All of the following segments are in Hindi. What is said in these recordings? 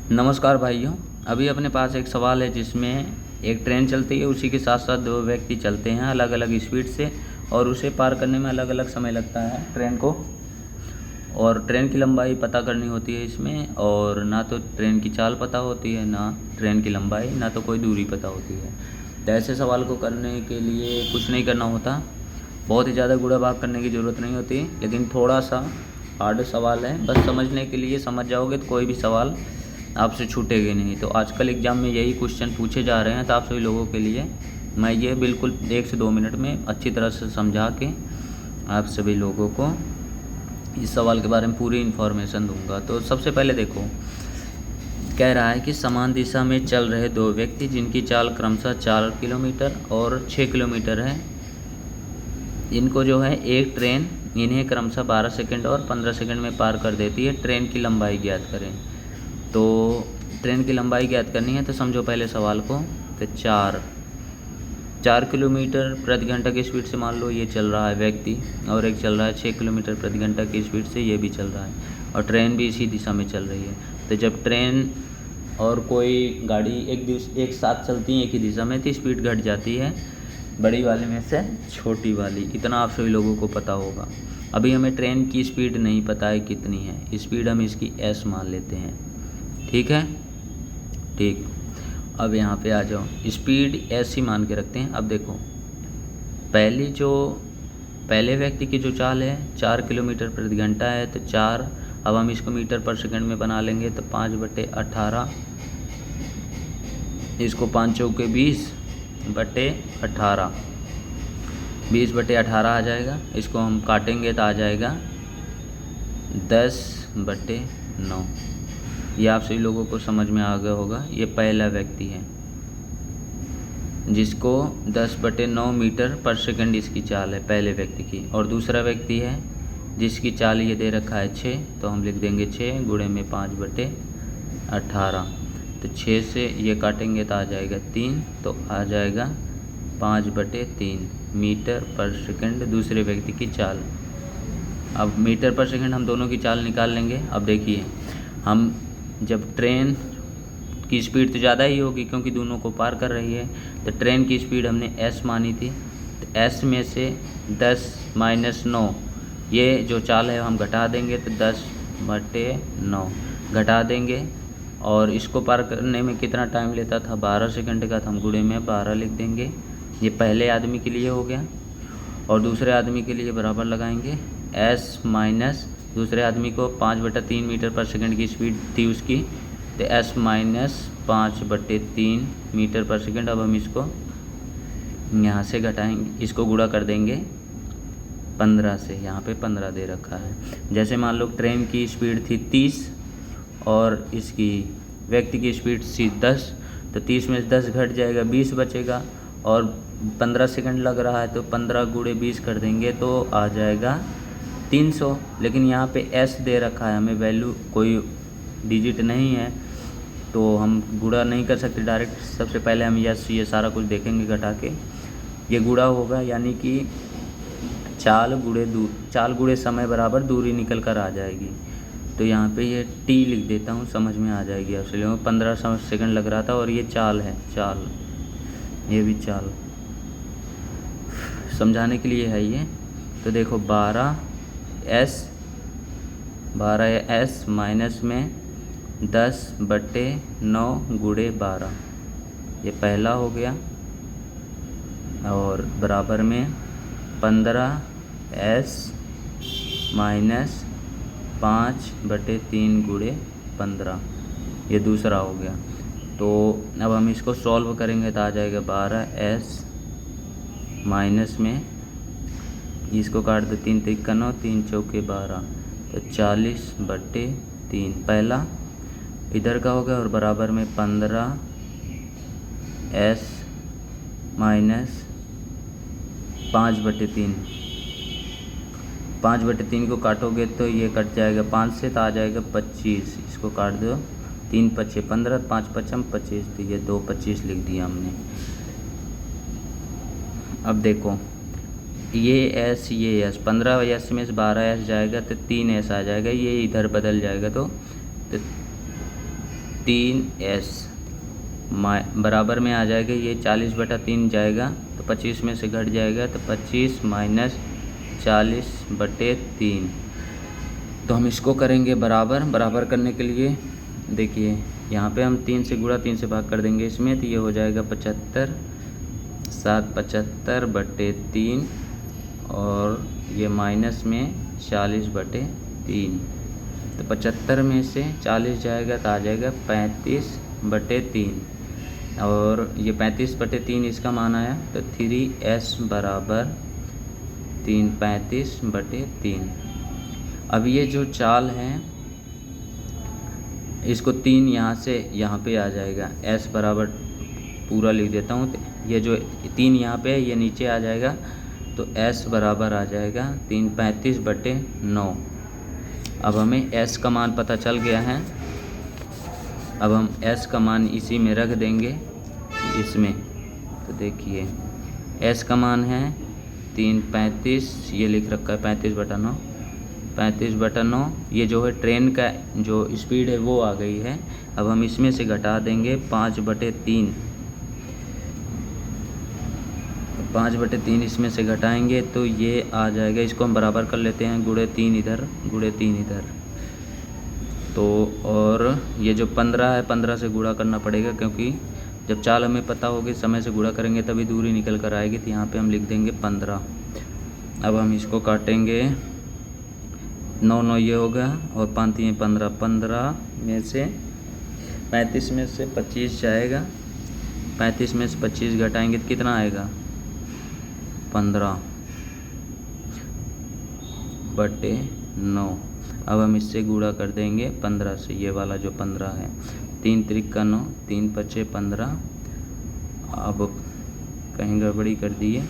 नमस्कार भाइयों। अभी अपने पास एक सवाल है जिसमें एक ट्रेन चलती है, उसी के साथ साथ दो व्यक्ति चलते हैं अलग अलग स्पीड से और उसे पार करने में अलग अलग समय लगता है ट्रेन को। और ट्रेन की लंबाई पता करनी होती है इसमें, और ना तो ट्रेन की चाल पता होती है, ना ट्रेन की लंबाई, ना तो कोई दूरी पता होती है। तो ऐसे सवाल को करने के लिए कुछ नहीं करना होता, बहुत ही ज़्यादा गुणा भाग करने की ज़रूरत नहीं होती, लेकिन थोड़ा सा हार्ड सवाल है। बस समझने के लिए समझ जाओगे तो कोई भी सवाल आपसे छूटेगी नहीं। तो आजकल एग्ज़ाम में यही क्वेश्चन पूछे जा रहे हैं, तो आप सभी लोगों के लिए मैं ये बिल्कुल 1 से 2 मिनट में अच्छी तरह से समझा के आप सभी लोगों को इस सवाल के बारे में पूरी इन्फॉर्मेशन दूंगा। तो सबसे पहले देखो, कह रहा है कि समान दिशा में चल रहे दो व्यक्ति जिनकी चाल क्रमशः 4 किलोमीटर और 6 किलोमीटर है, इनको जो है एक ट्रेन इन्हें क्रमशः 12 सेकंड और 15 सेकंड में पार कर देती है। ट्रेन की लंबाई ज्ञात करें। तो ट्रेन की लंबाई ज्ञात करनी है, तो समझो पहले सवाल को। तो 4 किलोमीटर प्रति घंटा की स्पीड से मान लो ये चल रहा है व्यक्ति, और एक चल रहा है 6 किलोमीटर प्रति घंटा की स्पीड से, ये भी चल रहा है, और ट्रेन भी इसी दिशा में चल रही है। तो जब ट्रेन और कोई गाड़ी एक साथ चलती हैं एक ही दिशा में, तो स्पीड घट जाती है बड़ी वाली में से छोटी वाली। इतना आप सभी लोगों को पता होगा। अभी हमें ट्रेन की स्पीड नहीं पता है कितनी है, स्पीड हम इसकी s मान लेते हैं। ठीक है, ठीक। अब यहाँ पे आ जाओ, स्पीड s ही मान के रखते हैं। अब देखो, पहले व्यक्ति की जो चाल है 4 किलोमीटर प्रति घंटा है, तो 4, अब हम इसको मीटर पर सेकंड में बना लेंगे, तो 5/18, इसको 5 चौके 20/18, 20/18 आ जाएगा। इसको हम काटेंगे तो आ जाएगा 10/9। ये आप सभी लोगों को समझ में आ गया होगा। ये पहला व्यक्ति है जिसको 10/9 मीटर पर सेकंड इसकी चाल है, पहले व्यक्ति की। और दूसरा व्यक्ति है जिसकी चाल ये दे रखा है 6, तो हम लिख देंगे 6 गुणे में 5/18। तो 6 से ये काटेंगे तो आ जाएगा 3, तो आ जाएगा 5/3 मीटर पर सेकंड दूसरे व्यक्ति की चाल। अब मीटर पर सेकंड हम दोनों की चाल निकाल लेंगे। अब देखिए, हम जब ट्रेन की स्पीड तो ज़्यादा ही होगी क्योंकि दोनों को पार कर रही है, तो ट्रेन की स्पीड हमने s मानी थी, तो s में से 10 - 9, ये जो चाल है हम घटा देंगे, तो 10/9 घटा देंगे। और इसको पार करने में कितना टाइम लेता था, 12 सेकंड का, तो हम गुणे में 12 लिख देंगे। ये पहले आदमी के लिए हो गया। और दूसरे आदमी के लिए बराबर लगाएंगे s माइनस, दूसरे आदमी को 5/3 मीटर पर सेकंड की स्पीड थी उसकी, तो s माइनस 5/3 मीटर पर सेकंड। अब हम इसको यहाँ से घटाएंगे, इसको गुणा कर देंगे 15 से, यहाँ पे 15 दे रखा है। जैसे मान लो ट्रेन की स्पीड थी 30 और इसकी व्यक्ति की स्पीड थी 10, तो 30 में से 10 घट जाएगा, 20 बचेगा, और 15 सेकंड लग रहा है, तो 15 गुणे 20 कर देंगे तो आ जाएगा 300। लेकिन यहाँ पे s दे रखा है, हमें वैल्यू कोई डिजिट नहीं है, तो हम गुणा नहीं कर सकते डायरेक्ट। सबसे पहले हम ये सारा कुछ देखेंगे घटा के। ये गुणा होगा, यानी कि चाल गुणे समय बराबर दूरी निकल कर आ जाएगी। तो यहाँ पे ये t लिख देता हूँ, समझ में आ जाएगी आप सभी। 15 सेकंड लग रहा था, और ये चाल है, चाल, ये भी चाल समझाने के लिए है ये। तो देखो 12s माइनस में 10/9 गुणे 12, ये पहला हो गया, और बराबर में 15s माइनस 5/3 गुणे 15, ये दूसरा हो गया। तो अब हम इसको सॉल्व करेंगे तो आ जाएगा 12s माइनस में, इसको काट दो 3 × 9, 3 चौके 12, तो 40/3 पहला इधर का हो गया, और बराबर में 15s माइनस 5/3, 5/3 को काटोगे तो ये कट जाएगा 5 से, तो आ जाएगा 25, इसको काट दो, 3 × 5 = 15, 5 × 5 = 25, तो ये 2 25 लिख दिया हमने। अब देखो, ये s 15s में से 12s जाएगा तो 3s आ जाएगा, ये इधर बदल जाएगा, तो 3s बराबर में आ जाएगा, ये 40/3 जाएगा तो 25 में से घट जाएगा तो 25 माइनस 40/3। तो हम इसको करेंगे बराबर करने के लिए देखिए यहाँ पे हम 3 से गुणा 3 से भाग कर देंगे इसमें, तो ये हो जाएगा 75, 7 75/3 और ये माइनस में 40/3। तो 75 में से 40 जाएगा तो आ जाएगा 35/3 और ये 35/3 इसका मान आया तो 3s बराबर 35/3। अब ये जो चाल है इसको 3 यहाँ से यहाँ पे आ जाएगा, s बराबर पूरा लिख देता हूँ, तो ये जो 3 यहाँ पे है ये नीचे आ जाएगा तो s बराबर आ जाएगा 335/9। अब हमें s का मान पता चल गया है। अब हम s का मान इसी में रख देंगे इसमें, तो देखिए s का मान है 335, ये लिख रखा है 35/9, 35/9। ये जो है ट्रेन का जो स्पीड है वो आ गई है। अब हम इसमें से घटा देंगे 5/3, 5/3 इसमें से घटाएंगे तो ये आ जाएगा, इसको हम बराबर कर लेते हैं, गुणे 3 इधर गुणे 3 इधर। तो और ये जो 15 है 15 से गुणा करना पड़ेगा, क्योंकि जब चाल हमें पता होगी समय से गुणा करेंगे तभी दूरी निकल कर आएगी। तो यहाँ पे हम लिख देंगे 15। अब हम इसको काटेंगे, 9 9 ये होगा और 5 3 15, 15 में से 35 में से 25 जाएगा, 35 में से 25 घटाएंगे तो कितना आएगा 15/9। अब हम इससे गुणा कर देंगे 15 से, ये वाला जो 15 है, 3 त्रिका 9, 3 पचे 15। अब कहीं गड़बड़ी कर दी है,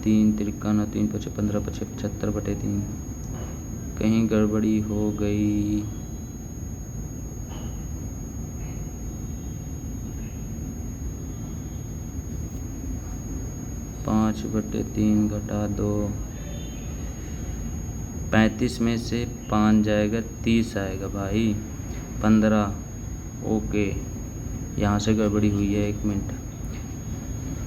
3 त्रिका 9, 3 पचे 15 पचे 75/3, कहीं गड़बड़ी हो गई। पाँच बटे 3 घटा 2, 35 में से 5 जाएगा 30 आएगा भाई, 15। ओके, यहाँ से गड़बड़ी हुई है, 1 मिनट।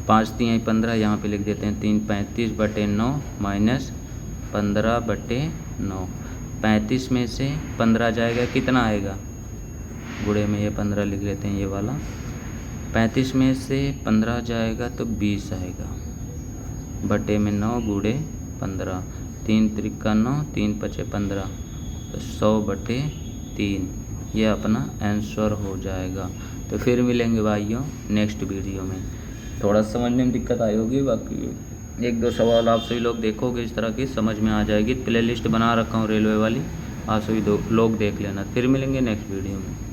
5 3 15 यहाँ पे लिख देते हैं, 3 35/9 माइनस 15/9। 35 में से 15 जाएगा कितना आएगा, गुणे में ये 15 लिख लेते हैं, ये वाला 35 में से 15 जाएगा तो 20 आएगा, बटे में 9 गुणे 15, 3 त्रिका 9, 3 पचे 15, तो 100/3। ये अपना आंसर हो जाएगा। तो फिर मिलेंगे भाइयों नेक्स्ट वीडियो में। थोड़ा समझने में दिक्कत आई होगी, बाकी 1 2 सवाल आप सभी लोग देखोगे इस तरह की समझ में आ जाएगी। प्लेलिस्ट बना रखा हूँ रेलवे वाली, आप सभी लोग देख लेना। फिर मिलेंगे नेक्स्ट वीडियो में।